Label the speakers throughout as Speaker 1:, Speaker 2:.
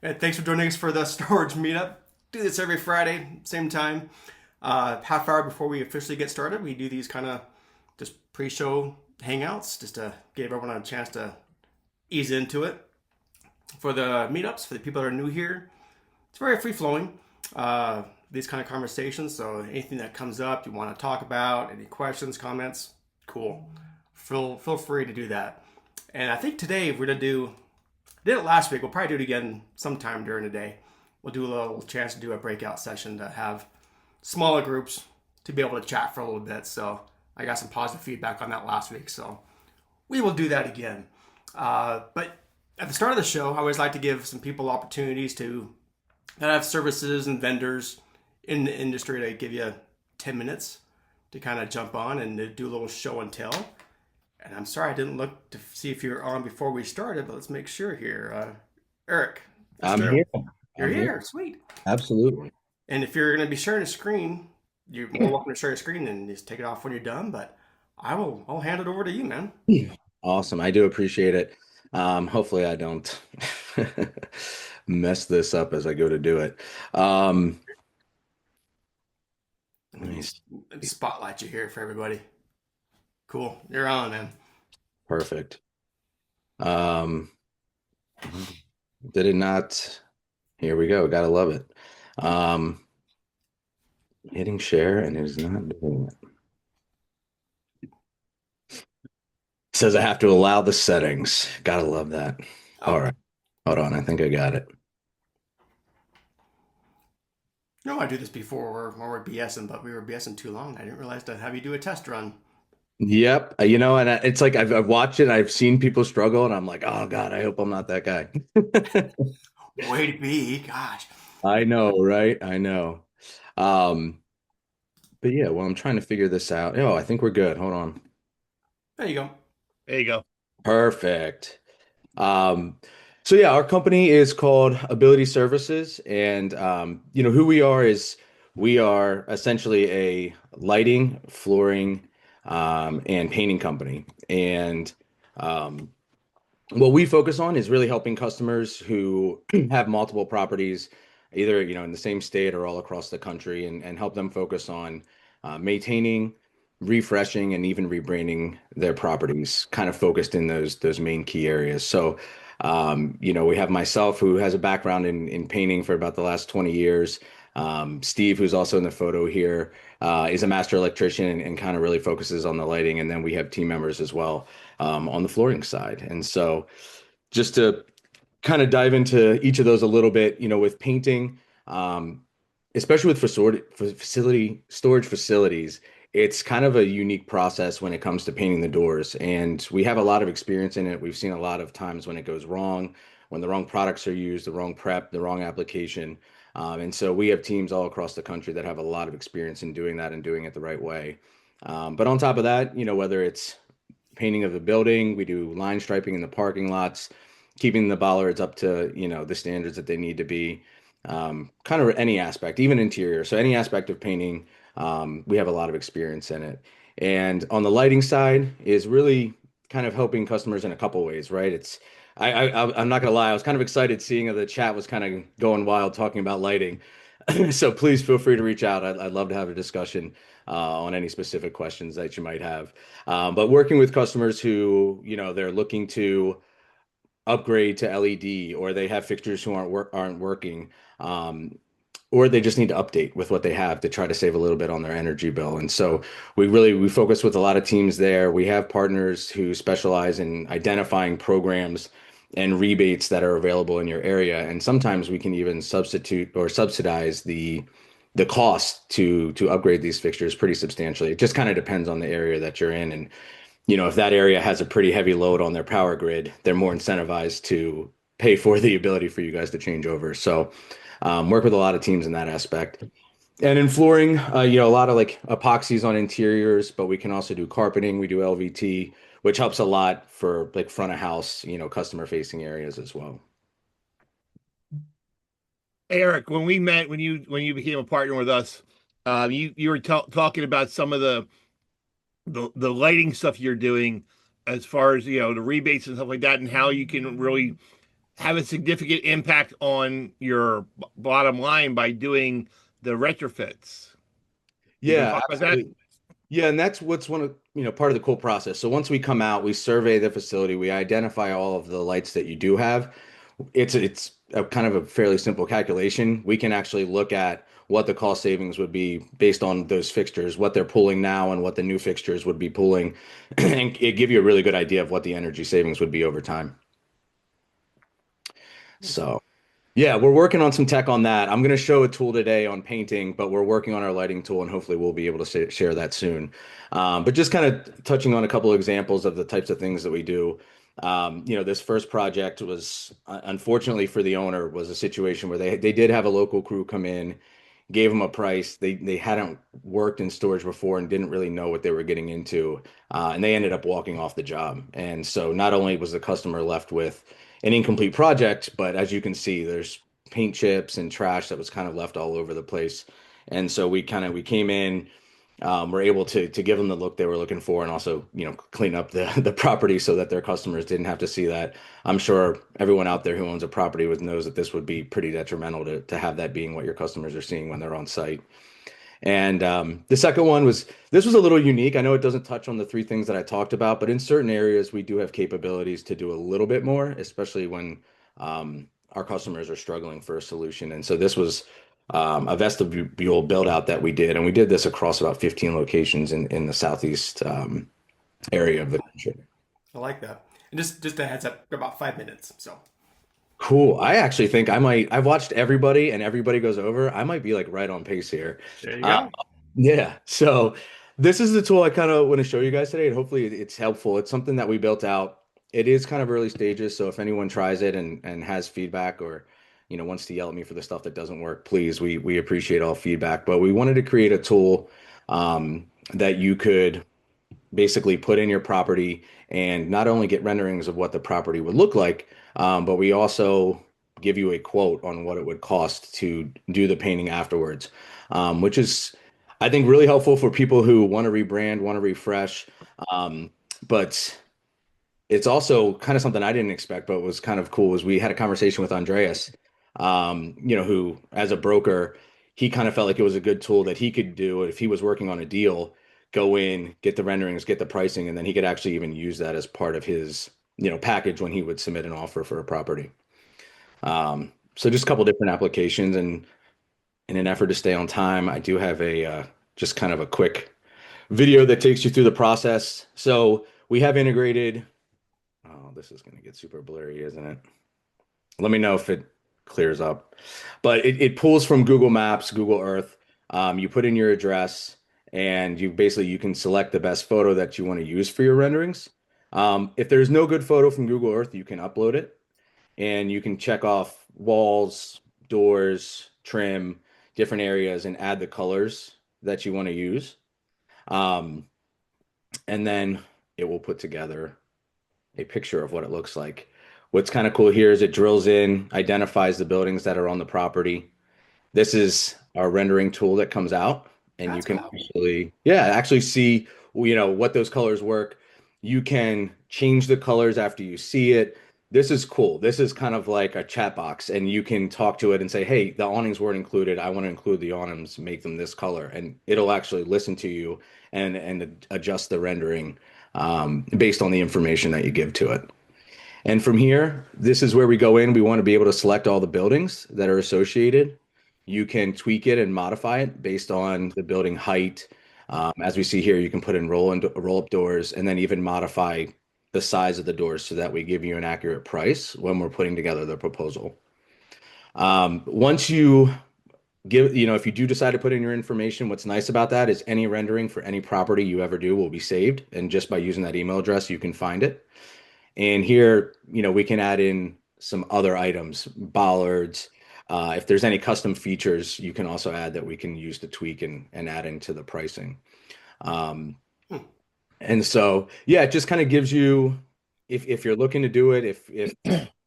Speaker 1: And thanks for joining us for the storage meetup. Do this every Friday, same time. Half hour before we officially get started, we do these kind of just pre-show hangouts just to give everyone a chance to ease into it. For the meetups, for the people that are new here, it's very free-flowing. These kind of conversations. So anything that comes up you want to talk about, any questions, comments, cool. Feel free to do that. And I think today we're gonna do did it last week. We'll probably do it again sometime during the day. We'll do a little chance to do a breakout session to have smaller groups to be able to chat for a little bit. So I got some positive feedback on that last week. So we will do that again. But at the start of the show, I always like to give some people opportunities to have services and vendors in the industry to give you 10 minutes to kind of jump on and do a little show and tell. And I'm sorry I didn't look to see if you were on before we started, but let's make sure here. Eric,
Speaker 2: I'm here.
Speaker 1: you're
Speaker 2: I'm here.
Speaker 1: here. Sweet.
Speaker 2: Absolutely.
Speaker 1: And if you're going to be sharing a screen, you're more welcome to share a screen and just take it off when you're done. But I'll hand it over to you, man.
Speaker 2: Awesome. I do appreciate it. Hopefully I don't mess this up as I go to do it. Let me see.
Speaker 1: Let me spotlight you here for everybody. Cool. You're on, man.
Speaker 2: Perfect. Um, did it not? Here we go. Gotta love it. Hitting share and it is not doing it. Says I have to allow the settings. Gotta love that. All right. Hold on. I think I got it.
Speaker 1: You know, I do this before when we're BSing, but we were BSing too long. I didn't realize to have you do a test run.
Speaker 2: Yep. And it's like I've watched it, I've seen people struggle, and I'm like, oh God, I hope I'm not that guy.
Speaker 1: Way to be. Gosh.
Speaker 2: I know, right? I know. Um, but yeah, well, I'm trying to figure this out. Oh, I think we're good. Hold on.
Speaker 1: There you go.
Speaker 3: There you go.
Speaker 2: Perfect. Um, so yeah, our company is called Ability Services, and who we are is we are essentially a lighting, flooring, and painting company. And um, what we focus on is really helping customers who have multiple properties, either in the same state or all across the country, and help them focus on maintaining, refreshing, and even rebranding their properties, kind of focused in those main key areas. So we have myself, who has a background in painting for about the last 20 years. Steve, who's also in the photo here, is a master electrician and kind of really focuses on the lighting. And then we have team members as well on the flooring side. And so just to kind of dive into each of those a little bit, with painting, especially with for facility storage facilities, it's kind of a unique process when it comes to painting the doors. And we have a lot of experience in it. We've seen a lot of times when it goes wrong, when the wrong products are used, the wrong prep, the wrong application. And so we have teams all across the country that have a lot of experience in doing that and doing it the right way. But on top of that, whether it's painting of the building, we do line striping in the parking lots, keeping the bollards up to, the standards that they need to be. Kind of any aspect, even interior. So any aspect of painting, we have a lot of experience in it. And on the lighting side is really kind of helping customers in a couple ways, right? I'm not gonna lie, I was kind of excited seeing that the chat was kind of going wild talking about lighting. So please feel free to reach out. I'd love to have a discussion on any specific questions that you might have. But working with customers who, they're looking to upgrade to LED, or they have fixtures who aren't working, or they just need to update with what they have to try to save a little bit on their energy bill. And so we focus with a lot of teams there. We have partners who specialize in identifying programs and rebates that are available in your area, and sometimes we can even substitute or subsidize the cost to upgrade these fixtures pretty substantially. It just kind of depends on the area that you're in. And if that area has a pretty heavy load on their power grid, they're more incentivized to pay for the ability for you guys to change over. So work with a lot of teams in that aspect. And in flooring, a lot of like epoxies on interiors, but we can also do carpeting. We do LVT, which helps a lot for like front of house, customer facing areas as well.
Speaker 3: Eric, when we met, when you became a partner with us, you were talking about some of the lighting stuff you're doing, as far as the rebates and stuff like that, and how you can really have a significant impact on your bottom line by doing the retrofits. You gonna
Speaker 2: Yeah,
Speaker 3: talk about that?
Speaker 2: absolutely. Yeah, and that's what's one of, part of the cool process. So once we come out, we survey the facility, we identify all of the lights that you do have. It's a kind of a fairly simple calculation. We can actually look at what the cost savings would be based on those fixtures, what they're pulling now and what the new fixtures would be pulling, and it give you a really good idea of what the energy savings would be over time.
Speaker 1: Nice.
Speaker 2: So yeah, we're working on some tech on that. I'm going to show a tool today on painting, but we're working on our lighting tool, and hopefully we'll be able to share that soon. But just kind of touching on a couple of examples of the types of things that we do. This first project was, unfortunately for the owner, was a situation where they did have a local crew come in, gave them a price. They hadn't worked in storage before and didn't really know what they were getting into, and they ended up walking off the job. And so not only was the customer left with an incomplete project, but as you can see, there's paint chips and trash that was kind of left all over the place. And so we came in, were able to give them the look they were looking for, and also clean up the property so that their customers didn't have to see that. I'm sure everyone out there who owns a property knows that this would be pretty detrimental to have that being what your customers are seeing when they're on site. And the second one was this was a little unique. I know it doesn't touch on the three things that I talked about, but in certain areas we do have capabilities to do a little bit more, especially when our customers are struggling for a solution. And so this was a vestibule build out that we did, and we did this across about 15 locations in the southeast area of the country.
Speaker 1: I like that. And just a heads up, about 5 minutes. So
Speaker 2: Cool. I actually think I've watched everybody and everybody goes over. I might be like right on pace here.
Speaker 1: there you
Speaker 2: Uh,
Speaker 1: go.
Speaker 2: yeah. So this is the tool I kind of want to show you guys today, and hopefully it's helpful. It's something that we built out. It is kind of early stages, so if anyone tries it and has feedback or wants to yell at me for the stuff that doesn't work, please, we appreciate all feedback. But we wanted to create a tool that you could basically put in your property and not only get renderings of what the property would look like, but we also give you a quote on what it would cost to do the painting afterwards, which is, I think, really helpful for people who want to rebrand, want to refresh. Um, but it's also kind of something I didn't expect, but was kind of cool. Was we had a conversation with Andreas, who as a broker, he kind of felt like it was a good tool that he could do if he was working on a deal, go in, get the renderings, get the pricing, and then he could actually even use that as part of his, package when he would submit an offer for a property. So just a couple different applications, and in an effort to stay on time, I do have a just kind of a quick video that takes you through the process. So we have integrated. Oh, this is going to get super blurry, isn't it? Let me know if it clears up. But it pulls from Google Maps, Google Earth. You put in your address, and you can select the best photo that you want to use for your renderings. If there's no good photo from Google Earth, you can upload it, and you can check off walls, doors, trim, different areas, and add the colors that you want to use. Um, and then it will put together a picture of what it looks like. What's kind of cool here is it drills in, identifies the buildings that are on the property. This is our rendering tool that comes out, and you
Speaker 1: That's
Speaker 2: can
Speaker 1: cool.
Speaker 2: actually see, what those colors work. You can change the colors after you see it. This is cool. This is kind of like a chat box, and you can talk to it and say, "Hey, the awnings weren't included. I want to include the awnings, make them this color," and it'll actually listen to you and adjust the rendering based on the information that you give to it. And from here, this is where we go in. We want to be able to select all the buildings that are associated. You can tweak it and modify it based on the building height. As we see here, you can put in roll up doors, and then even modify the size of the doors so that we give you an accurate price when we're putting together the proposal. Once you if you do decide to put in your information, what's nice about that is any rendering for any property you ever do will be saved. And just by using that email address, you can find it. And here, we can add in some other items, bollards. If there's any custom features, you can also add that we can use to tweak and add into the pricing. Um,
Speaker 1: Hmm.
Speaker 2: and so, yeah, it just kind of gives you, if you're looking to do it, if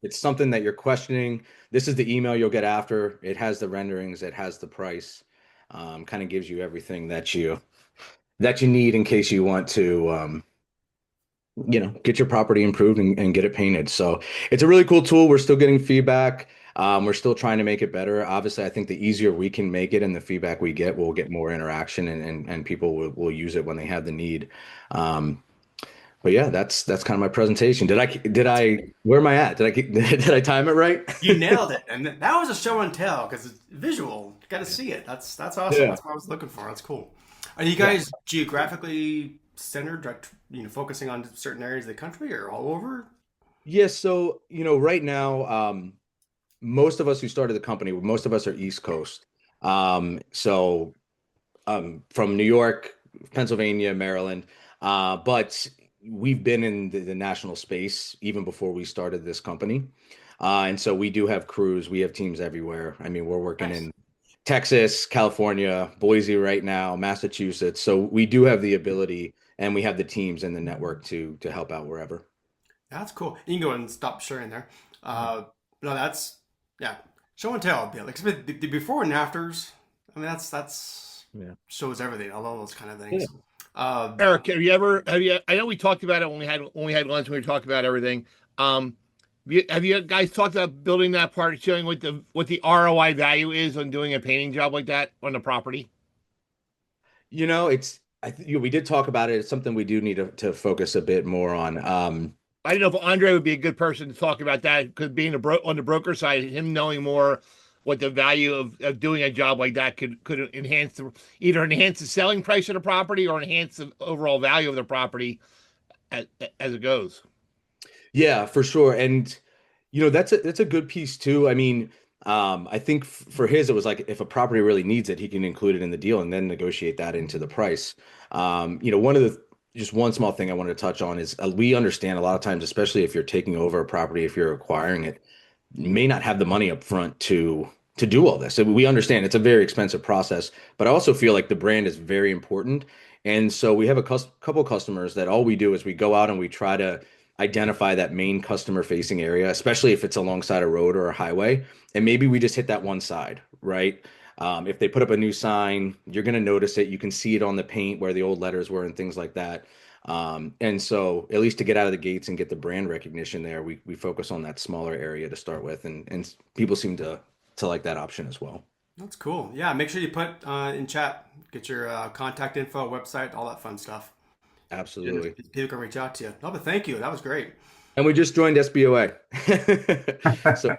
Speaker 2: it's something that you're questioning, this is the email you'll get after. It has the renderings, it has the price, kind of gives you everything that you need in case you want to get your property improved and get it painted. So it's a really cool tool. We're still getting feedback. We're still trying to make it better. Obviously, I think the easier we can make it and the feedback we get, we'll get more interaction and people will use it when they have the need. Um, but yeah, that's kind of my presentation. Where am I at? Did I time it right?
Speaker 1: You nailed it, and that was a show and tell because it's visual. You got to see it. That's awesome.
Speaker 2: Yeah.
Speaker 1: That's what I was looking for. That's cool. Are you
Speaker 2: Yeah.
Speaker 1: guys geographically centered, focusing on certain areas of the country or all over?
Speaker 2: Yeah, so right now, most of us who started the company, most of us are East Coast. So from New York, Pennsylvania, Maryland. But we've been in the national space even before we started this company. And so we do have crews, we have teams everywhere. I mean, we're working
Speaker 1: Nice.
Speaker 2: in Texas, California, Boise right now, Massachusetts. So we do have the ability and we have the teams and the network to help out wherever.
Speaker 1: That's cool. You can go and stop sharing there. No, that's yeah. Show and tell. Yeah, like the before and afters. I mean, that's
Speaker 2: Yeah.
Speaker 1: shows everything. All those kind of
Speaker 2: Yeah.
Speaker 1: things. Uh,
Speaker 3: Eric, have you I know we talked about it when we had lunch, when we talked about everything. Have you guys talked about building that part, showing what the ROI value is on doing a painting job like that on the property?
Speaker 2: We did talk about it. It's something we do need to focus a bit more on.
Speaker 3: I don't know if Andre would be a good person to talk about that, because being on the broker side, him knowing more what the value of doing a job like that could either enhance the selling price of the property or enhance the overall value of the property as it goes.
Speaker 2: Yeah, for sure. And that's a good piece too. I mean, I think for his it was like if a property really needs it, he can include it in the deal and then negotiate that into the price. One of the just one small thing I wanted to touch on is we understand a lot of times, especially if you're taking over a property, if you're acquiring it, you may not have the money up front to do all this. So we understand it's a very expensive process, but I also feel like the brand is very important. And so we have a couple customers that all we do is we go out and we try to identify that main customer facing area, especially if it's alongside a road or a highway. And maybe we just hit that one side, right? If they put up a new sign, you're going to notice it. You can see it on the paint where the old letters were and things like that. And so at least to get out of the gates and get the brand recognition there, we focus on that smaller area to start with. And people seem to like that option as well.
Speaker 1: that's cool. Yeah, make sure you put in chat, get your contact info, website, all that fun stuff. And
Speaker 2: Absolutely.
Speaker 1: people can reach out to you. No, but thank you. That was great.
Speaker 2: And we just joined SBOA. So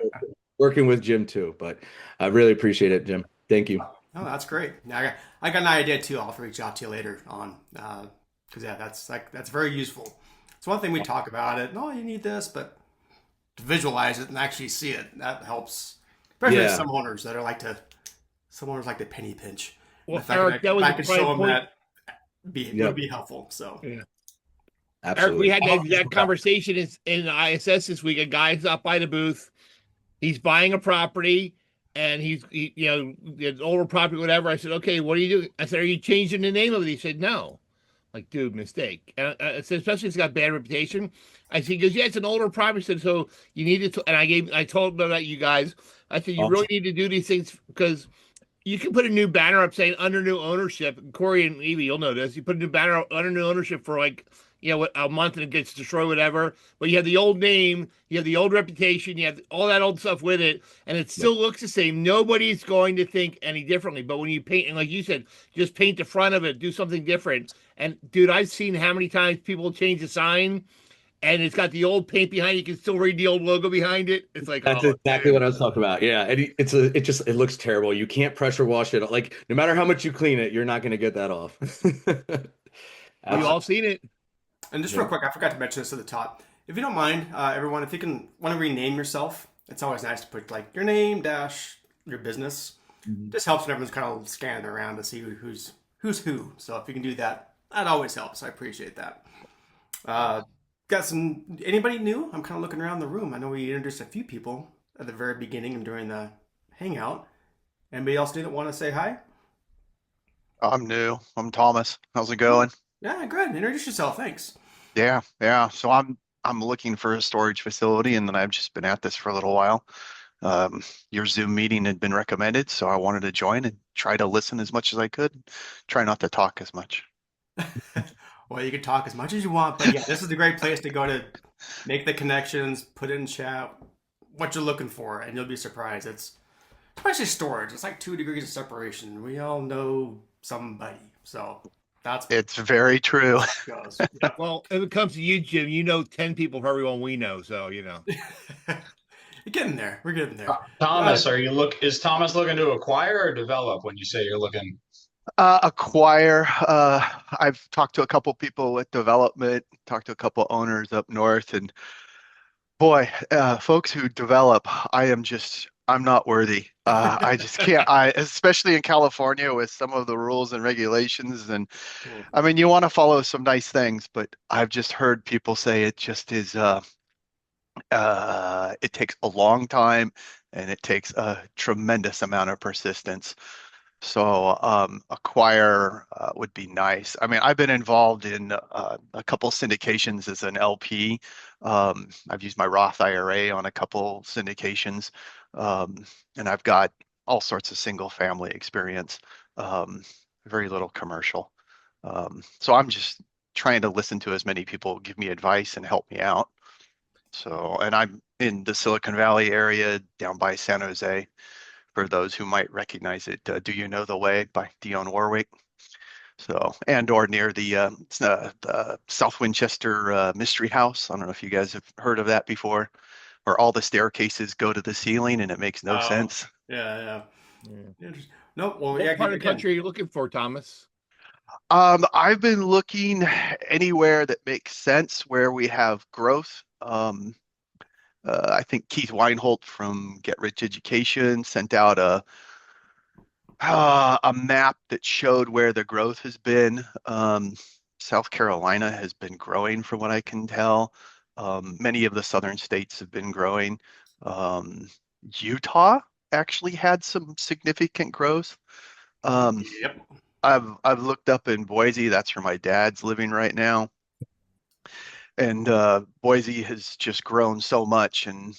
Speaker 2: working with Jim too, but I really appreciate it, Jim. Thank you.
Speaker 1: Oh, that's great. Now, I got an idea too. I'll have to reach out to you later on because yeah, that's very useful. It's one thing we talk about it. No, you need this, but to visualize it and actually see it, that helps. Especially
Speaker 2: Yeah.
Speaker 1: some owners like to penny pinch. And
Speaker 3: Well,
Speaker 1: if I
Speaker 3: Eric, that
Speaker 1: if
Speaker 3: was
Speaker 1: I
Speaker 3: a
Speaker 1: could
Speaker 3: prime
Speaker 1: show them
Speaker 3: point.
Speaker 1: that, would
Speaker 2: Yep.
Speaker 1: be helpful. So
Speaker 3: Yeah. Eric, we
Speaker 2: Absolutely.
Speaker 3: had that conversation in ISS this week. A guy's up by the booth. He's buying a property, and the older property, whatever. I said, okay, what are you doing? I said, are you changing the name of it? He said, no. Like, dude, mistake. And I said, especially if it's got bad reputation. I said, he goes, yeah, it's an older property. I said, so you need to, and I told him about you guys. I said, you really
Speaker 2: Awesome.
Speaker 3: need to do these things, because you can put a new banner up saying under new ownership. Corey and Evie, you'll know this. You put a new banner up under new ownership for like, a month, and it gets destroyed, whatever. But you have the old name, you have the old reputation, you have all that old stuff with it, and it
Speaker 2: Yeah.
Speaker 3: still looks the same. Nobody's going to think any differently. But when you paint, and like you said, just paint the front of it, do something different. And dude, I've seen how many times people change the sign, and it's got the old paint behind it. You can still read the old logo behind it. It's like,
Speaker 2: That's
Speaker 3: oh,
Speaker 2: exactly
Speaker 3: dude.
Speaker 2: what I was talking about. Yeah. And it looks terrible. You can't pressure wash it. Like no matter how much you clean it, you're not going to get that off.
Speaker 3: We've
Speaker 1: uh,
Speaker 3: all seen it.
Speaker 1: and just real
Speaker 2: Yeah.
Speaker 1: quick, I forgot to mention this at the top. If you don't mind, everyone, if you can want to rename yourself, it's always nice to put like your name dash your business.
Speaker 2: Mhm.
Speaker 1: Just helps when everyone's kind of scanning around to see who's who. So if you can do that, that always helps. I appreciate that. Uh, got anybody new? I'm kind of looking around the room. I know we introduced a few people at the very beginning and during the hangout. Anybody else new that want to say hi?
Speaker 4: I'm new. I'm Thomas. How's it going?
Speaker 1: Yeah, good. Introduce yourself. Thanks.
Speaker 4: Yeah, yeah. So I'm looking for a storage facility, and then I've just been at this for a little while. Your Zoom meeting had been recommended, so I wanted to join and try to listen as much as I could. Try not to talk as much.
Speaker 1: Well, you can talk as much as you want, but yeah, this is a great place to go to make the connections, put in chat what you're looking for, and you'll be surprised. It's especially storage. It's like 2 degrees of separation. We all know somebody, so that's
Speaker 4: It's very true.
Speaker 1: how it goes. Yeah.
Speaker 3: Well, if it comes to you, Jim, you know 10 people for everyone we know, so you know.
Speaker 1: You're getting there. We're getting there.
Speaker 5: Thomas, is Thomas looking to acquire or develop when you say you're looking?
Speaker 4: Acquire. I've talked to a couple people with development, talked to a couple owners up north, and boy, folks who develop, I'm not worthy. I just can't. Especially in California with some of the rules and regulations, and
Speaker 1: Cool.
Speaker 4: I mean, you want to follow some nice things, but I've just heard people say it just is. It takes a long time, and it takes a tremendous amount of persistence. So acquire would be nice. I mean, I've been involved in a couple syndications as an LP. I've used my Roth IRA on a couple syndications, and I've got all sorts of single family experience, very little commercial. So I'm just trying to listen to as many people give me advice and help me out. So, and I'm in the Silicon Valley area down by San Jose. For those who might recognize it, Do You Know the Way by Dionne Warwick. So, and or near the South Winchester Mystery House. I don't know if you guys have heard of that before, where all the staircases go to the ceiling and it makes no sense.
Speaker 1: Yeah.
Speaker 3: Yeah.
Speaker 1: Interesting. Nope. Well,
Speaker 3: What
Speaker 1: yeah,
Speaker 3: part of the country are you looking for, Thomas?
Speaker 4: I've been looking anywhere that makes sense where we have growth. I think Keith Weinholt from Get Rich Education sent out a map that showed where the growth has been. South Carolina has been growing from what I can tell. Many of the southern states have been growing. Utah actually had some significant growth.
Speaker 1: Yep.
Speaker 4: I've looked up in Boise. That's where my dad's living right now. And Boise has just grown so much. And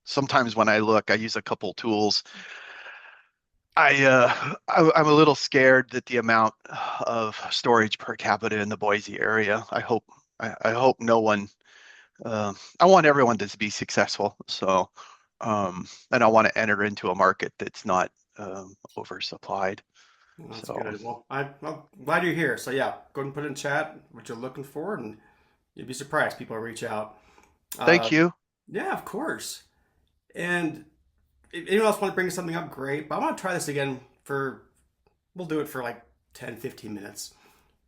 Speaker 4: sometimes when I look, I use a couple tools. I'm a little scared that the amount of storage per capita in the Boise area. I hope no one. I want everyone to be successful. So, and I want to enter into a market that's not oversupplied.
Speaker 1: Well, that's
Speaker 4: So.
Speaker 1: good. Well, I'm glad you're here. So yeah, go ahead and put in chat what you're looking for, and you'd be surprised people reach out.
Speaker 4: Thank you.
Speaker 1: Yeah, of course. And if anyone else want to bring something up, great. But I want to try this again we'll do it for like 10, 15 minutes.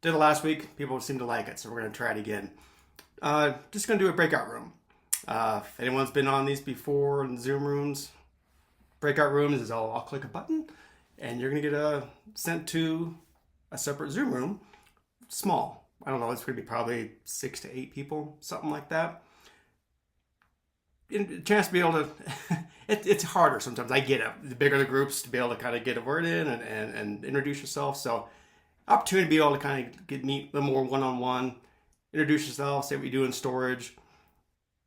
Speaker 1: Did it last week. People seem to like it, so we're going to try it again. Just going to do a breakout room. If anyone's been on these before in Zoom rooms, breakout rooms is I'll click a button, and you're going to get sent to a separate Zoom room. Small. I don't know. It's going to be probably 6 to 8 people, something like that. A chance to be able to it's harder sometimes. I get it. The bigger the groups, to be able to kind of get a word in and introduce yourself. So opportunity to be able to kind of meet a little more one-on-one, introduce yourself, say what you do in storage,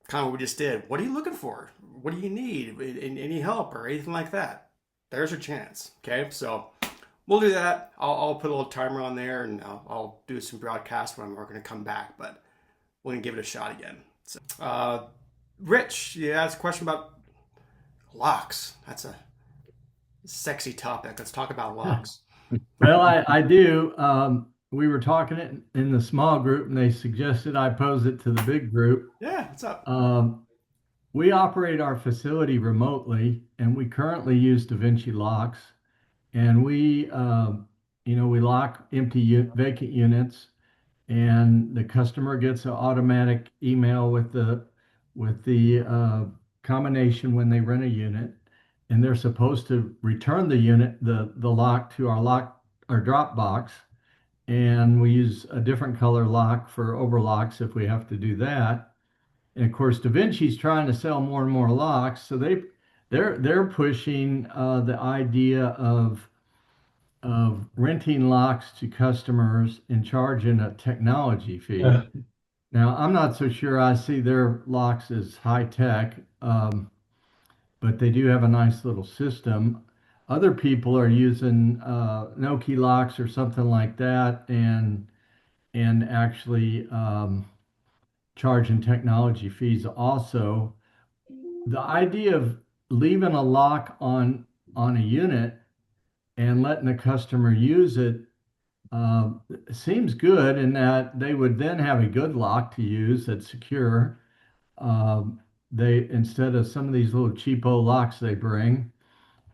Speaker 1: kind of what we just did. What are you looking for? What do you need? Any help or anything like that? There's your chance. Okay, so we'll do that. I'll put a little timer on there, and I'll do some broadcast when we're going to come back, but we're going to give it a shot again. So, Rich, you asked a question about locks. That's a sexy topic. Let's talk about locks.
Speaker 6: Well, I do. We were talking it in the small group, and they suggested I pose it to the big group.
Speaker 1: Yeah, what's up?
Speaker 6: We operate our facility remotely, and we currently use Vinci locks. And we lock vacant units, and the customer gets an automatic email with the combination when they rent a unit, and they're supposed to return the unit, the lock to our drop box, and we use a different color lock for overlocks if we have to do that. And of course, Vinci's trying to sell more and more locks, so they're pushing the idea of renting locks to customers and charging a technology fee. Now, I'm not so sure I see their locks as high tech, but they do have a nice little system. Other people are using Noki locks or something like that, and and actually charging technology fees also. The idea of leaving a lock on a unit and letting the customer use it uh, seems good in that they would then have a good lock to use that's secure. They instead of some of these little cheapo locks they bring,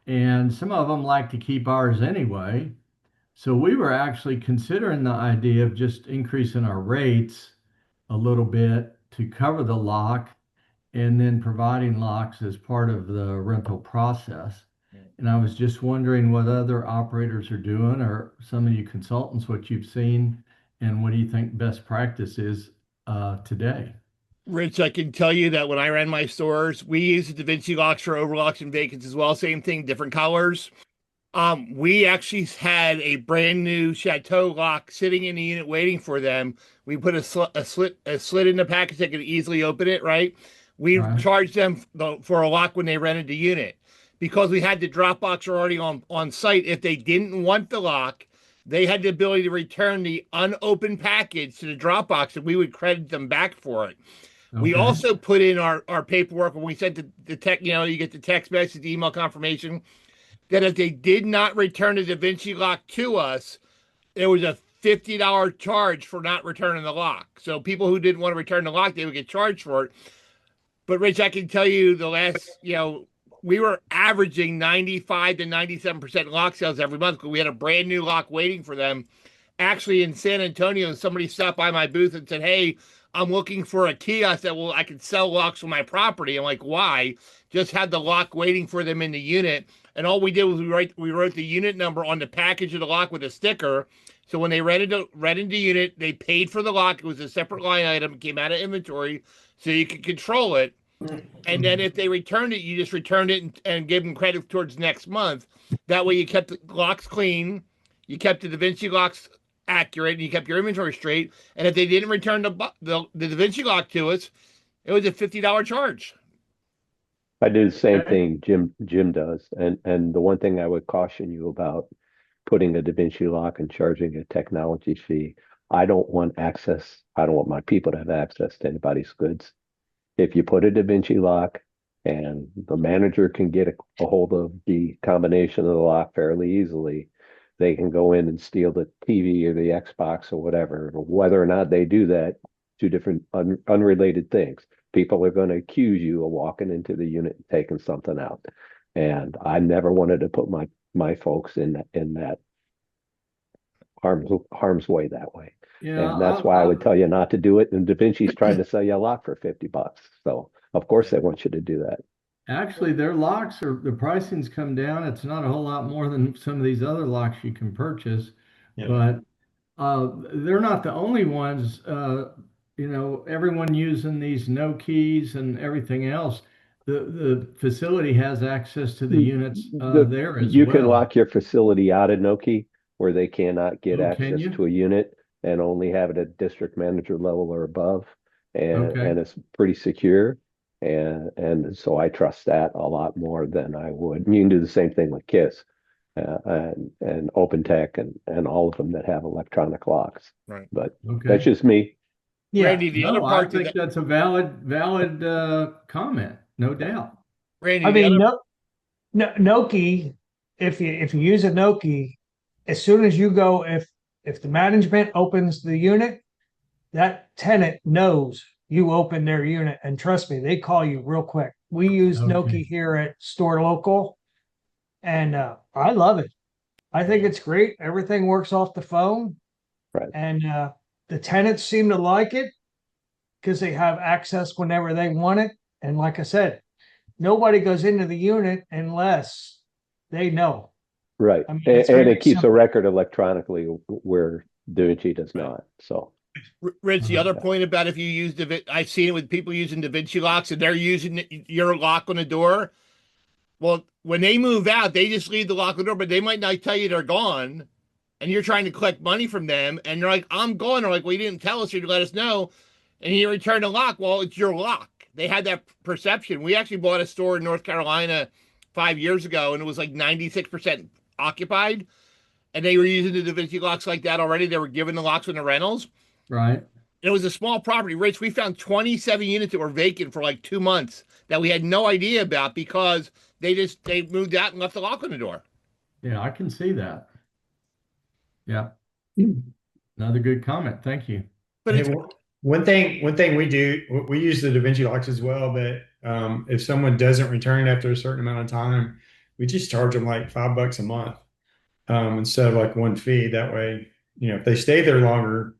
Speaker 6: and some of them like to keep ours anyway. So we were actually considering the idea of just increasing our rates a little bit to cover the lock and then providing locks as part of the rental process. And I was just wondering what other operators are doing, or some of you consultants, what you've seen, and what do you think best practice is today?
Speaker 3: Rich, I can tell you that when I ran my stores, we used the Vinci locks for overlocks and vacants as well. Same thing, different colors. We actually had a brand new Chateau lock sitting in the unit waiting for them. We put a slit in the package that could easily open it, right? We
Speaker 6: Right.
Speaker 3: charged them for a lock when they rented the unit because we had the drop box already on site. If they didn't want the lock, they had the ability to return the unopened package to the drop box and we would credit them back for it. We
Speaker 6: Okay.
Speaker 3: also put in our paperwork when we sent the tech, you get the text message, the email confirmation, that if they did not return the Da Vinci lock to us, there was a $50 charge for not returning the lock. So people who didn't want to return the lock, they would get charged for it. But Rich, I can tell you the last, we were averaging 95 to 97% lock sales every month because we had a brand new lock waiting for them. Actually, in San Antonio, somebody stopped by my booth and said, "Hey, I'm looking for a kiosk that I can sell locks on my property." I'm like, "Why?" Just had the lock waiting for them in the unit. And all we did was we wrote the unit number on the package of the lock with a sticker. So when they rented the unit, they paid for the lock. It was a separate line item. It came out of inventory, so you could control it. And then if they returned it, you just returned it and gave them credit towards next month. That way you kept the locks clean, you kept the Da Vinci locks accurate, and you kept your inventory straight. And if they didn't return the Da Vinci lock to us, it was a $50 charge.
Speaker 7: I do the same
Speaker 6: Okay.
Speaker 7: thing Jim does. And the one thing I would caution you about putting a Da Vinci lock and charging a technology fee, I don't want my people to have access to anybody's goods. If you put a Da Vinci lock and the manager can get a hold of the combination of the lock fairly easily, they can go in and steal the TV or the Xbox or whatever. Whether or not they do that, two different unrelated things. People are going to accuse you of walking into the unit and taking something out. And I never wanted to put my folks in that harm's way that way.
Speaker 6: Yeah,
Speaker 7: And that's why I would tell you not to do it. And Da Vinci's trying to sell you a lock for $50. So of course they want you to do that.
Speaker 6: actually their locks the pricing's come down. It's not a whole lot more than some of these other locks you can purchase,
Speaker 1: Yeah.
Speaker 6: but they're not the only ones. Everyone using these Nokis and everything else. The facility has access to the units there as
Speaker 7: You
Speaker 6: well.
Speaker 7: can lock your facility out of Noki where they cannot get
Speaker 6: Oh, can
Speaker 7: access
Speaker 6: you?
Speaker 7: to a unit and only have it at district manager level or above.
Speaker 6: Okay.
Speaker 7: And it's pretty secure. And so I trust that a lot more than I would. You can do the same thing with KISS and OpenTech and all of them that have electronic locks.
Speaker 3: Right.
Speaker 7: But
Speaker 6: Okay.
Speaker 7: that's just me.
Speaker 8: Yeah.
Speaker 3: Randy, the other
Speaker 6: No, I
Speaker 3: part to
Speaker 6: think
Speaker 3: that,
Speaker 6: that's a valid comment, no doubt.
Speaker 3: Randy,
Speaker 8: I
Speaker 3: the
Speaker 8: mean,
Speaker 3: other
Speaker 8: Noki, if you use a Noki, as soon as you go, if the management opens the unit, that tenant knows you opened their unit, and trust me, they call you real quick. We use
Speaker 6: Okay.
Speaker 8: Noki here at Store Local, and I love it. I think it's great. Everything works off the phone,
Speaker 7: Right.
Speaker 8: and the tenants seem to like it because they have access whenever they want it. And like I said, nobody goes into the unit unless they know.
Speaker 7: Right.
Speaker 8: I mean,
Speaker 7: And
Speaker 8: it's very
Speaker 7: it keeps a
Speaker 8: simple.
Speaker 7: record electronically where Da Vinci does not. So
Speaker 3: Rich, the other point about if you use I've seen it with people using Da Vinci locks and they're using your lock on the door. Well, when they move out, they just leave the lock on the door, but they might not tell you they're gone. And you're trying to collect money from them. And they're like, "I'm gone." They're like, "Well, you didn't tell us or you let us know." And you return the lock. Well, it's your lock. They had that perception. We actually bought a store in North Carolina 5 years ago, and it was like 96% occupied. And they were using the Da Vinci locks like that already. They were giving the locks in the rentals.
Speaker 6: Right.
Speaker 3: It was a small property. Rich, we found 27 units that were vacant for like 2 months that we had no idea about because they moved out and left the lock on the door.
Speaker 6: Yeah, I can see that. Yeah. Another good comment. Thank you.
Speaker 3: But
Speaker 9: Hey,
Speaker 3: it's
Speaker 9: one thing we do, we use the Da Vinci locks as well, but if someone doesn't return after a certain amount of time, we just charge them like $5 a month instead of like one fee. That way, if they stay there longer,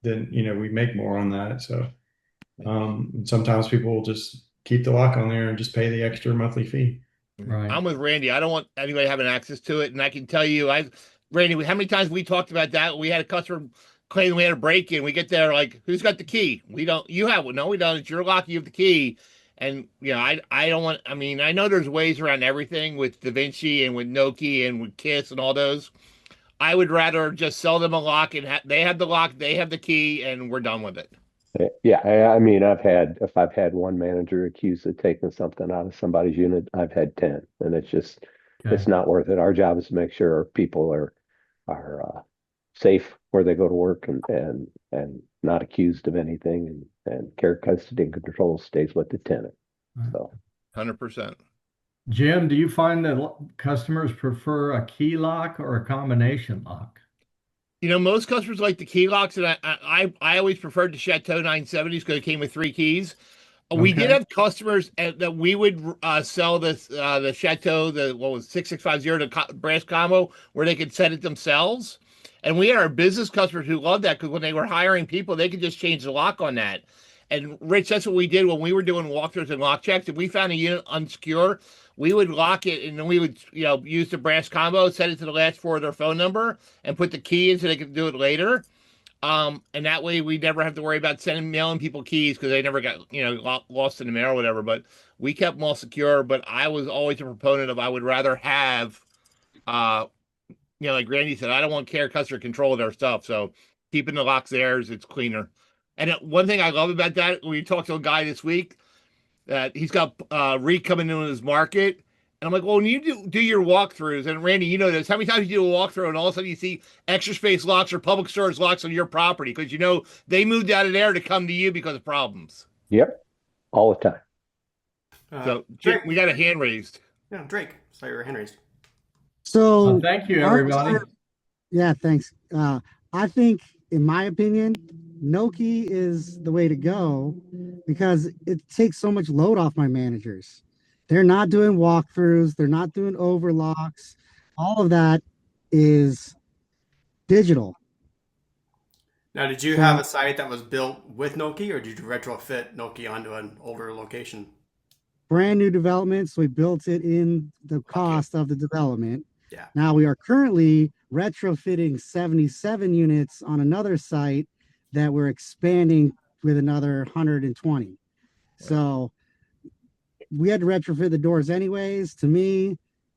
Speaker 9: then we make more on that. So sometimes people will just keep the lock on there and just pay the extra monthly fee.
Speaker 6: Right.
Speaker 3: I'm with Randy. I don't want anybody having access to it. And I can tell you, Randy, how many times we talked about that? We had a customer claim we had a break in. We get there, like, who's got the key? We don't, you have one. No, we don't. It's your lock. You have the key. And, I don't want, I mean, I know there's ways around everything with Da Vinci and with Noki and with Kiss and all those. I would rather just sell them a lock and they have the lock, they have the key, and we're done with it.
Speaker 7: Yeah, I mean, if I've had one manager accused of taking something out of somebody's unit, I've had 10, and it's
Speaker 6: Okay.
Speaker 7: not worth it. Our job is to make sure our people are safe where they go to work and not accused of anything, and care, custody, and control stays with the tenant.
Speaker 6: Right.
Speaker 7: So
Speaker 3: 100%.
Speaker 6: Jim, do you find that customers prefer a key lock or a combination lock?
Speaker 3: Most customers like the key locks, and I always preferred the Chateau 970s because it came with 3 keys. We did
Speaker 6: Okay.
Speaker 3: have customers that we would sell the Chateau, what was 6650, the brass combo, where they could set it themselves. And we had our business customers who loved that because when they were hiring people, they could just change the lock on that. And Rich, that's what we did when we were doing walkthroughs and lock checks. If we found a unit unsecure, we would lock it, and then we would, use the brass combo, set it to the last 4 of their phone number, and put the key in so they could do it later. And that way we never have to worry about mailing people keys because they never got, lost in the mail or whatever. But we kept them all secure. But I was always a proponent of I would rather have, like Randy said, I don't want care customer control of their stuff. So keeping the locks theirs, it's cleaner. And one thing I love about that, we talked to a guy this week that he's got REIT coming into his market. And I'm like, well, when you do your walkthroughs, and Randy, you know this, how many times you do a walkthrough and all of a sudden you see extra space locks or public storage locks on your property because they moved out of there to come to you because of problems.
Speaker 7: yep, all the time.
Speaker 3: So
Speaker 1: Drake,
Speaker 3: we got a hand raised.
Speaker 1: yeah, Drake, saw your hand raised.
Speaker 6: Well,
Speaker 10: So
Speaker 6: thank you,
Speaker 10: our
Speaker 6: everybody.
Speaker 10: yeah, thanks. I think, in my opinion, Noki is the way to go because it takes so much load off my managers. They're not doing walkthroughs, they're not doing overlocks. All of that is digital.
Speaker 1: Now, did you have a site that was built with Noki, or did you retrofit Noki onto an older location?
Speaker 10: Brand new development, so we built it in the cost of the development.
Speaker 1: Yeah.
Speaker 10: Now we are currently retrofitting 77 units on another site that we're expanding with another 120. So we had to retrofit the doors anyways. To me,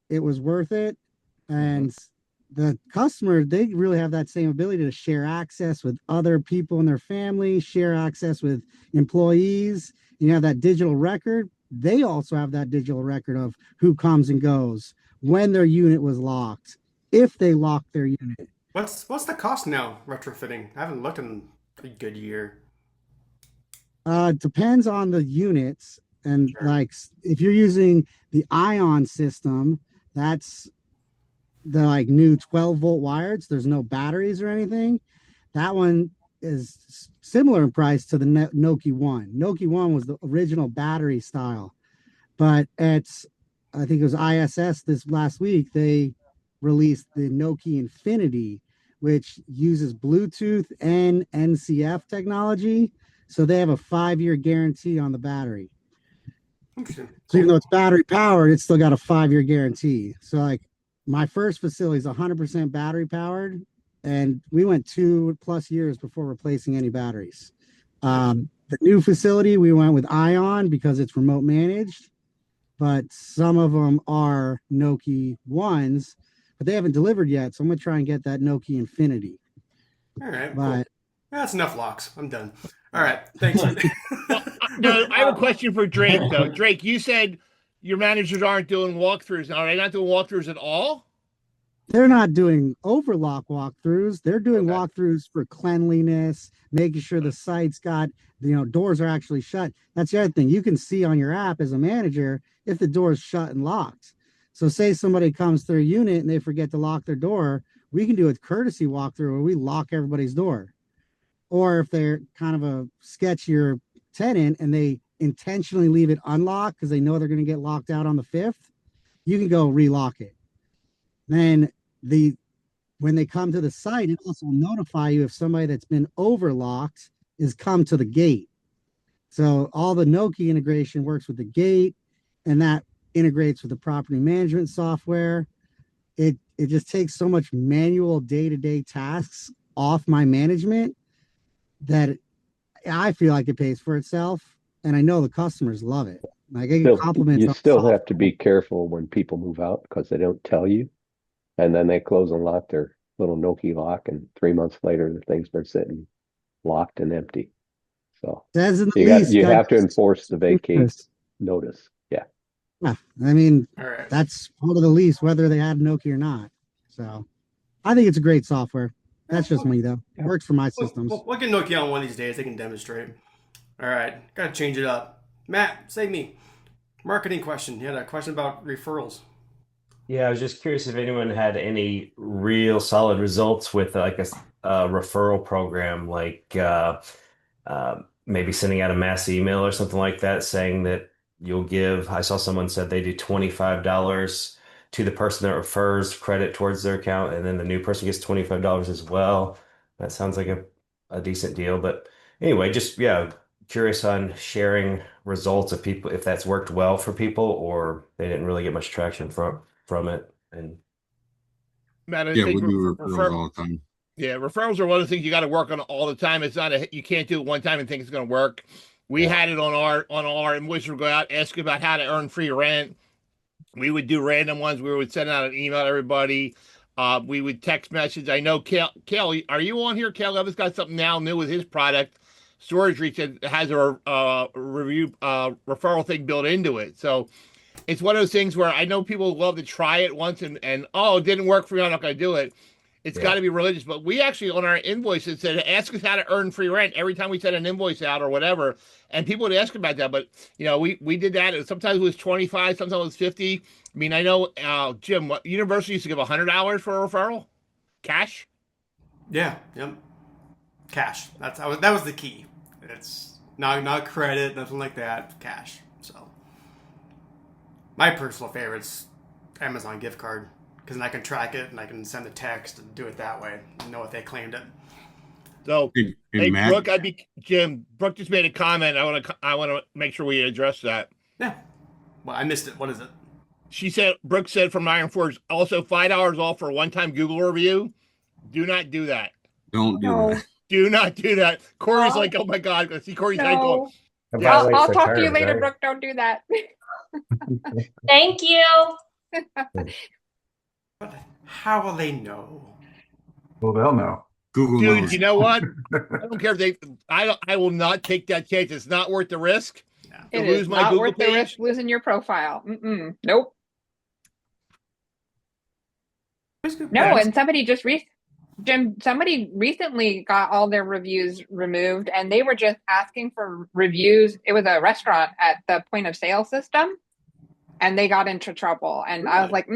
Speaker 10: it was worth it. And the customer, they really have that same ability to share access with other people in their family, share access with employees. You have that digital record. They also have that digital record of who comes and goes, when their unit was locked, if they locked their unit.
Speaker 1: What's the cost now retrofitting? I haven't looked in a good year.
Speaker 10: Depends on the units. And
Speaker 1: Sure.
Speaker 10: like, if you're using the ion system, that's the new 12-volt wires. There's no batteries or anything. That one is similar in price to the Noki one. Noki one was the original battery style, but I think it was ISS this last week, they released the Noki Infinity, which uses Bluetooth and NCF technology. So they have a 5-year guarantee on the battery.
Speaker 1: Interesting.
Speaker 10: So even though it's battery powered, it's still got a 5-year guarantee. So my first facility is 100% battery powered, and we went 2+ years before replacing any batteries. The new facility, we went with Ion because it's remote managed, but some of them are Noki ones, but they haven't delivered yet. So I'm going to try and get that Noki Infinity.
Speaker 1: All right.
Speaker 10: But
Speaker 1: Cool. That's enough locks. I'm done. All right. Thanks.
Speaker 3: No, I have a question for Drake, though. Drake, you said your managers aren't doing walkthroughs now. Are they not doing walkthroughs at all?
Speaker 10: they're not doing overlock walkthroughs. They're doing
Speaker 3: Okay.
Speaker 10: walkthroughs for cleanliness, making sure the site's got, doors are actually shut. That's the other thing. You can see on your app as a manager if the door is shut and locked. So say somebody comes through a unit and they forget to lock their door, we can do a courtesy walkthrough where we lock everybody's door. Or if they're kind of a sketchier tenant and they intentionally leave it unlocked because they know they're going to get locked out on the 5th, you can go relock it. Then when they come to the site, it also notify you if somebody that's been overlocked is come to the gate. So all the Noki integration works with the gate, and that integrates with the property management software. It just takes so much manual day-to-day tasks off my management that I feel like it pays for itself, and I know the customers love it. Like I get compliments.
Speaker 7: You
Speaker 10: on
Speaker 7: still
Speaker 10: software.
Speaker 7: have to be careful when people move out because they don't tell you. And then they close and lock their little Noki lock, and 3 months later, the thing's been sitting locked and empty. So
Speaker 10: Says in the
Speaker 7: you
Speaker 10: lease,
Speaker 7: you have to
Speaker 10: guys.
Speaker 7: enforce the vacate notice. Yeah.
Speaker 10: Yeah, I mean,
Speaker 1: All right.
Speaker 10: that's part of the lease, whether they had Noki or not. So I think it's a great software. That's just me, though. It works for my systems.
Speaker 1: We'll get Noki on one of these days. They can demonstrate. All right. Got to change it up. Matt, save me. Marketing question. You had a question about referrals.
Speaker 11: Yeah, I was just curious if anyone had any real solid results with like a referral program, like maybe sending out a mass email or something like that, saying that you'll give. I saw someone said they do $25 to the person that refers credit towards their account, and then the new person gets $25 as well. That sounds like a decent deal. But anyway, just curious on sharing results of people if that's worked well for people or they didn't really get much traction from it. And
Speaker 3: Matt, I
Speaker 12: Yeah, we
Speaker 3: think
Speaker 12: do referrals all the time.
Speaker 3: yeah, referrals are one of the things you got to work on all the time. It's not you can't do it one time and think it's going to work. We had it on our invoice. We go out, ask about how to earn free rent. We would do random ones. We would send out an email to everybody. We would text message. I know Kale, are you on here? Kale Levis got something now new with his product. Storage Reach has a review referral thing built into it. So it's one of those things where I know people love to try it once and oh, it didn't work for me. I'm not going to do it. It's got to be religious. But we actually on our invoices said, ask us how to earn free rent every time we send an invoice out or whatever. And people would ask about that. But, we did that. Sometimes it was 25, sometimes it was 50. I mean, I know, Jim, what university used to give $100 for a referral? Cash?
Speaker 1: Yeah. Yep. Cash. That was the key. It's not credit, nothing like that. Cash. So my personal favorite's Amazon gift card because then I can track it and I can send a text and do it that way and know if they claimed it.
Speaker 3: So,
Speaker 12: hey Matt,
Speaker 3: Brooke, Jim. Brooke just made a comment. I want to make sure we address that.
Speaker 1: Yeah. Well, I missed it. What is it?
Speaker 3: She said, Brooke said from Iron Forge, also $5 off for a one-time Google review. Do not do that.
Speaker 12: don't do that.
Speaker 3: Do not do that. Corey's like, oh my God. I see Corey's head going.
Speaker 13: I'll talk to you later, Brooke. Don't do that. Thank you.
Speaker 1: But how will they know?
Speaker 14: Well, they'll know.
Speaker 12: Google
Speaker 3: Dude,
Speaker 12: knows.
Speaker 3: you know what? I don't care if I will not take that chance. It's not worth the risk.
Speaker 13: It
Speaker 3: to lose
Speaker 13: is
Speaker 3: my
Speaker 13: not
Speaker 3: Google
Speaker 13: worth the
Speaker 3: page.
Speaker 13: risk losing your profile. Nope. No, and somebody somebody recently got all their reviews removed and they were just asking for reviews. It was a restaurant at the point of sale system and they got into trouble. And I was like,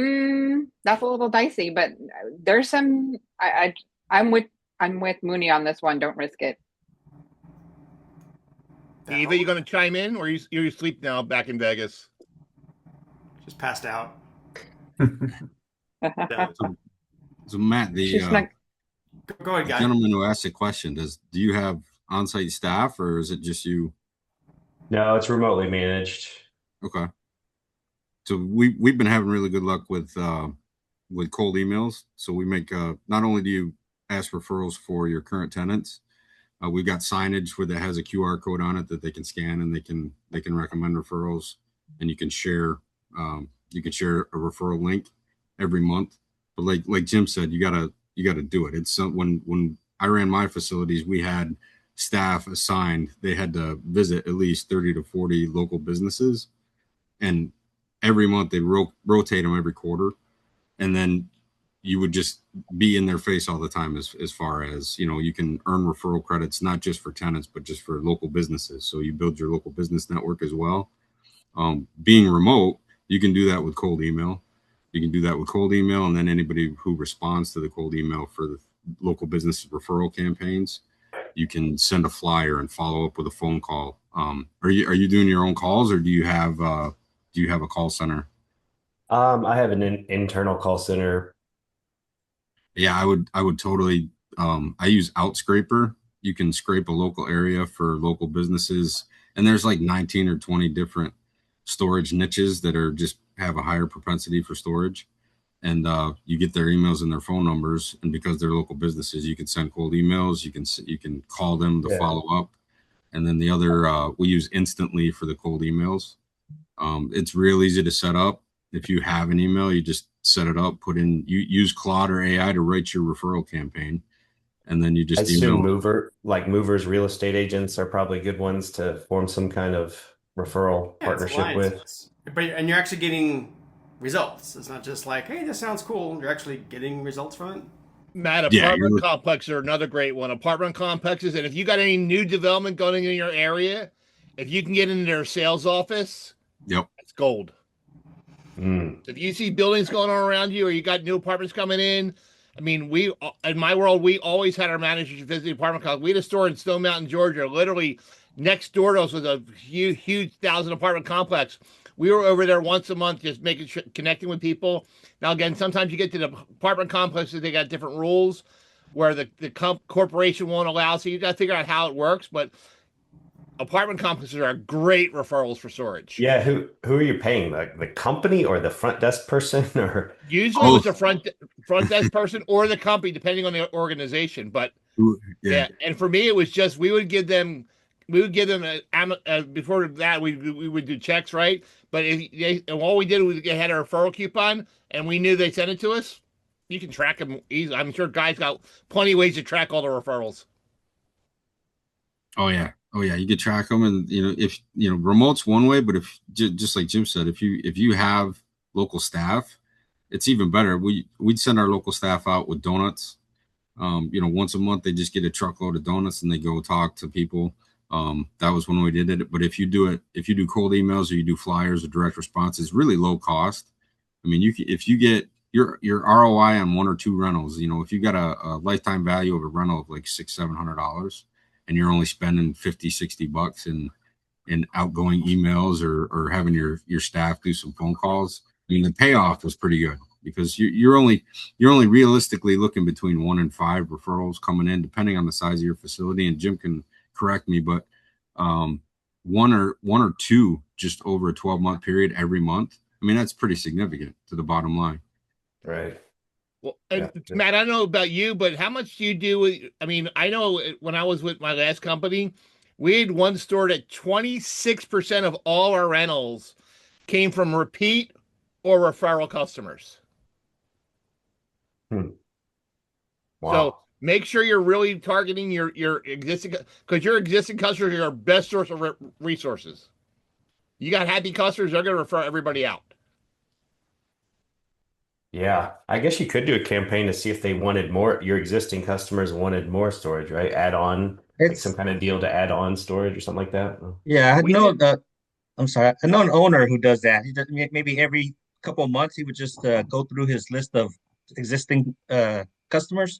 Speaker 13: that's a little dicey, but there's some, I'm with Mooney on this one. Don't risk it.
Speaker 3: Eva, you going to chime in or you asleep now back in Vegas?
Speaker 1: Just passed out.
Speaker 12: So Matt, the
Speaker 1: Go ahead, guys.
Speaker 12: gentleman who asked the question, do you have on-site staff or is it just you?
Speaker 11: No, it's remotely managed.
Speaker 12: Okay. So we've been having really good luck with cold emails. So we make not only do you ask referrals for your current tenants, we've got signage where that has a QR code on it that they can scan and they can recommend referrals, and you can share a referral link every month. But like Jim said, you gotta do it. It's when I ran my facilities, we had staff assigned. They had to visit at least 30 to 40 local businesses, and every month they rotate them every quarter, and then you would just be in their face all the time as far as, you can earn referral credits, not just for tenants, but just for local businesses. So you build your local business network as well. Being remote, you can do that with cold email. You can do that with cold email, and then anybody who responds to the cold email for the local business referral campaigns, you can send a flyer and follow up with a phone call. Are you doing your own calls, or do you have a call center?
Speaker 11: I have an internal call center.
Speaker 12: Yeah, I would totally. I use Outscraper. You can scrape a local area for local businesses, and there's like 19 or 20 different storage niches that are just have a higher propensity for storage. And you get their emails and their phone numbers, and because they're local businesses, you can send cold emails. You can call them to follow up, and then the other we use Instantly for the cold emails. It's real easy to set up. If you have an email, you just set it up, you use Claude or AI to write your referral campaign, and then you just
Speaker 11: I assume
Speaker 12: email.
Speaker 11: movers, real estate agents are probably good ones to form some kind of referral partnership with.
Speaker 1: And you're actually getting results. It's not just like, hey, this sounds cool. You're actually getting results from it.
Speaker 3: Matt, apartment complexes are another great one. Apartment complexes, and if you got any new development going in your area, if you can get into their sales office, it's gold. If you see buildings going on around you, or you got new apartments coming in, I mean, in my world, we always had our managers visit the apartment complex. We had a store in Stone Mountain, Georgia, literally next door to us was a huge 1,000 apartment complex. We were over there once a month, just connecting with people. Now, again, sometimes you get to the apartment complexes, they got different rules where the corporation won't allow. So you got to figure out how it works. But apartment complexes are great referrals for storage.
Speaker 11: Yeah, who are you paying? Like the company or the front desk person, or
Speaker 3: usually it was the front desk person or the company, depending on the organization. But yeah, and for me, it was just we would give them before that we would do checks, right? But all we did was they had a referral coupon, and we knew they sent it to us. You can track them easily. I'm sure guys got plenty of ways to track all the referrals.
Speaker 12: Oh yeah, you could track them, and if remote's one way, but if just like Jim said, if you have local staff, it's even better. We'd send our local staff out with donuts. Once a month they just get a truckload of donuts and they go talk to people. That was one way we did it. But if you do cold emails or you do flyers or direct response, it's really low cost. I mean, if you get your ROI on one or two rentals, if you got a lifetime value of a rental of like $600-700, and you're only spending $50-60 in outgoing emails or having your staff do some phone calls, I mean, the payoff was pretty good, because you're only realistically looking between 1 and 5 referrals coming in, depending on the size of your facility. And Jim can correct me, but one or two just over a 12-month period every month. I mean, that's pretty significant to the bottom line.
Speaker 11: Right.
Speaker 3: Well, and Matt, I don't know about you, but how much do you do with, I mean, I know when I was with my last company, we had one store that 26% of all our rentals came from repeat or referral customers.
Speaker 11: Wow.
Speaker 3: So make sure you're really targeting your existing, because your existing customers are your best source of resources. You got happy customers, they're going to refer everybody out.
Speaker 11: Yeah, I guess you could do a campaign to see if they wanted more. Your existing customers wanted more storage, right? Add on, like some kind of deal to add on storage or something like that.
Speaker 15: Yeah, I'm sorry. I know an owner who does that. He does, maybe every couple of months he would just go through his list of existing customers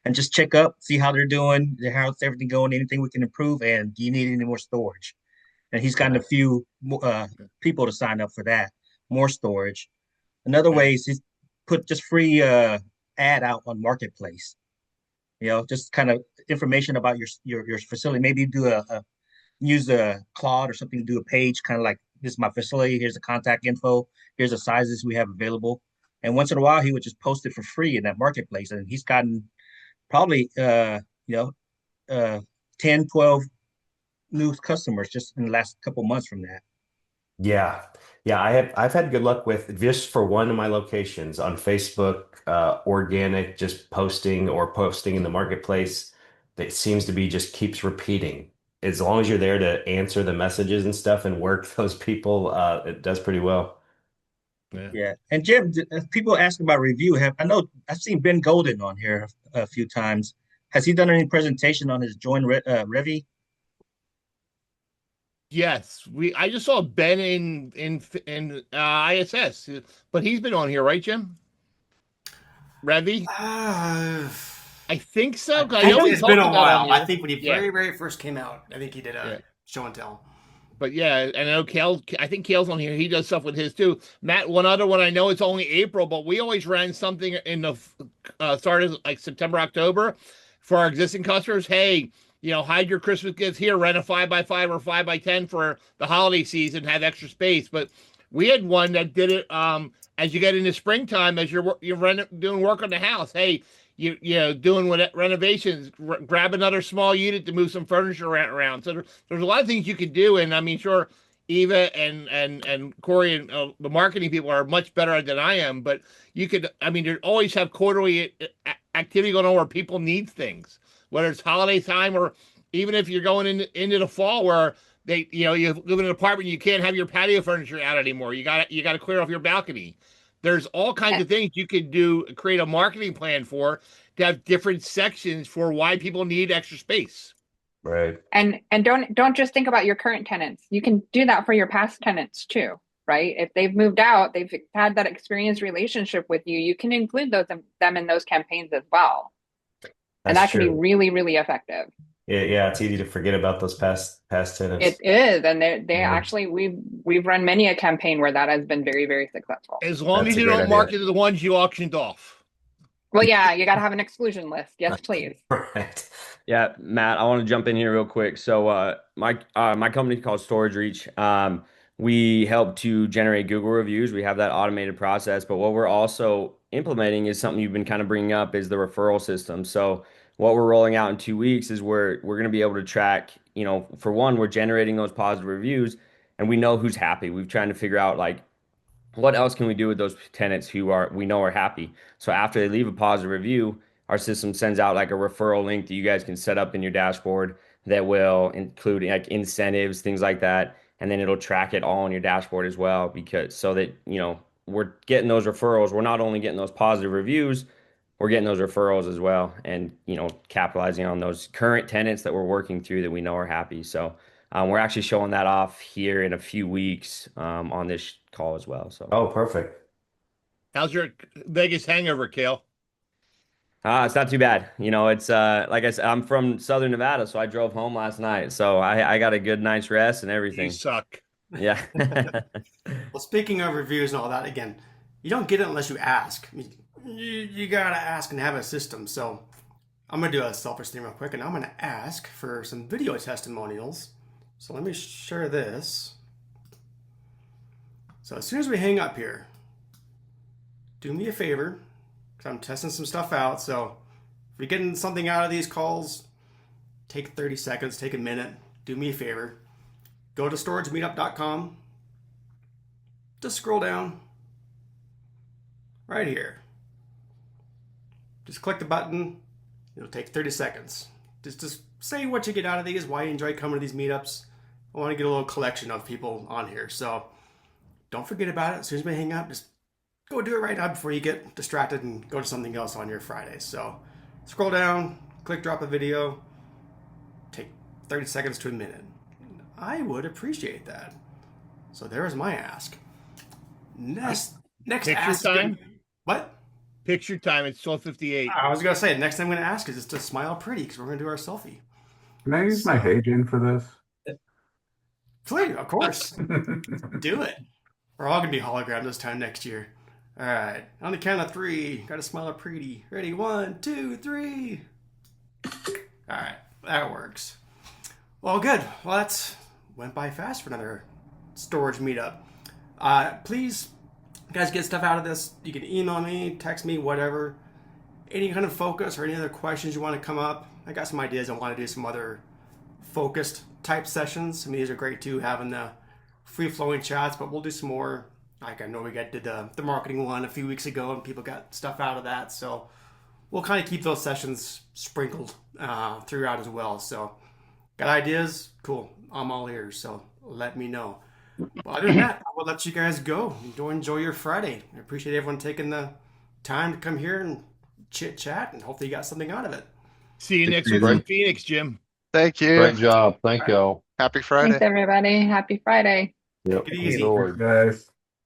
Speaker 15: and just check up, see how they're doing, how's everything going, anything we can improve, and do you need any more storage? And he's gotten a few people to sign up for that, more storage. Another way is he's put just free ad out on Marketplace. Just kind of information about your facility. Maybe do use a Claude or something to do a page, kind of like, this is my facility, here's the contact info, here's the sizes we have available. And once in a while, he would just post it for free in that Marketplace. And he's gotten probably 10, 12 new customers just in the last couple months from that.
Speaker 11: Yeah. I've had good luck with, just for one of my locations on Facebook, organic, just posting in the Marketplace. That seems to be just keeps repeating. As long as you're there to answer the messages and stuff and work those people, it does pretty well.
Speaker 15: Yeah. And Jim, people ask about review. I know I've seen Ben Golden on here a few times. Has he done any presentation on his join Revy?
Speaker 3: Yes, I just saw Ben in ISS, but he's been on here, right, Jim? Revy? I think so. 'Cause I know
Speaker 1: It's been a
Speaker 3: about
Speaker 1: while.
Speaker 3: on here.
Speaker 1: I think when he very first came out, I think he did a show and tell.
Speaker 3: But yeah, I know Kale. I think Kale's on here. He does stuff with his too. Matt, one other one I know it's only April, but we always ran something in the started like September, October for our existing customers. Hey, hide your Christmas gifts here. Rent a 5x5 or 5x10 for the holiday season. Have extra space. But we had one that did it as you get into springtime, as you're doing work on the house. Hey, doing renovations, grab another small unit to move some furniture around. So there's a lot of things you could do, and I mean, sure, Eva and Corey and the marketing people are much better than I am, but you could, I mean, you always have quarterly activity going on where people need things, whether it's holiday time or even if you're going into the fall where you live in an apartment, you can't have your patio furniture out anymore. You got to clear off your balcony. There's all kinds of things you could do, create a marketing plan for to have different sections for why people need extra space.
Speaker 11: Right.
Speaker 13: And don't just think about your current tenants. You can do that for your past tenants too, right? If they've moved out, they've had that experienced relationship with you, you can include them in those campaigns as well. And that can be really, really effective.
Speaker 11: Yeah, it's easy to forget about those past tenants.
Speaker 13: It is, and they actually we've run many a campaign where that has been very, very successful.
Speaker 3: As long as you don't market the ones you auctioned off.
Speaker 13: Well, yeah, you got to have an exclusion list. Yes, please.
Speaker 11: Right.
Speaker 16: Yeah, Matt, I want to jump in here real quick. So my company is called Storage Reach. We help to generate Google reviews. We have that automated process, but what we're also implementing is something you've been kind of bringing up is the referral system. So what we're rolling out in 2 weeks is we're going to be able to track, for one, we're generating those positive reviews and we know who's happy. We've trying to figure out like what else can we do with those tenants who we know are happy. So after they leave a positive review, our system sends out like a referral link that you guys can set up in your dashboard that will include like incentives, things like that. And then it'll track it all on your dashboard as well, because so that, we're getting those referrals. We're not only getting those positive reviews, we're getting those referrals as well, and capitalizing on those current tenants that we're working through that we know are happy. So we're actually showing that off here in a few weeks on this call as well. So
Speaker 11: perfect.
Speaker 3: How's your Vegas hangover, Kale?
Speaker 16: It's not too bad. It's like I said, I'm from Southern Nevada, so I drove home last night. So I got a good night's rest and everything.
Speaker 3: You suck.
Speaker 16: Yeah.
Speaker 1: Well, speaking of reviews and all that, again, you don't get it unless you ask. I mean, you gotta ask and have a system. So I'm gonna do a selfish thing real quick, and I'm gonna ask for some video testimonials. So let me share this. So as soon as we hang up here, do me a favor, because I'm testing some stuff out. So if you're getting something out of these calls, take 30 seconds, take a minute, do me a favor. Go to storagemeetup.com. Just scroll down right here. Just click the button. It'll take 30 seconds. Just say what you get out of these, why you enjoy coming to these meetups. I want to get a little collection of people on here. So don't forget about it. As soon as we hang up, just go do it right now before you get distracted and go to something else on your Friday. So scroll down, click drop a video, take 30 seconds to a minute. I would appreciate that. So there is my ask. Next
Speaker 3: Picture
Speaker 1: ask.
Speaker 3: time?
Speaker 1: What?
Speaker 3: Picture time. It's 12:58.
Speaker 1: I was going to say, the next thing I'm going to ask is just to smile pretty, because we're going to do our selfie.
Speaker 14: Can I use my Hagen for this?
Speaker 1: Please, of course. Do it. We're all going to be hologram this time next year. All right. On the count of 3, got to smile pretty. Ready? 1, 2, 3. All right. That works. Well, good. Well, that went by fast for another storage meetup. Please, guys, get stuff out of this. You can email me, text me, whatever. Any kind of focus or any other questions you want to come up. I got some ideas. I want to do some other focused type sessions. I mean, these are great too, having the free-flowing chats, but we'll do some more. Like I know we did the marketing one a few weeks ago, and people got stuff out of that. So we'll kind of keep those sessions sprinkled throughout as well. So got ideas? Cool. I'm all ears. So let me know. Well, other than that, I will let you guys go. Enjoy your Friday. I appreciate everyone taking the time to come here and chit chat, and hopefully you got something out of it.
Speaker 3: See you next week in Phoenix, Jim.
Speaker 4: Thank you.
Speaker 17: Great job. Thank y'all.
Speaker 4: Happy Friday.
Speaker 13: Thanks, everybody. Happy Friday.
Speaker 17: Yep.
Speaker 1: Take it easy.
Speaker 17: Guys.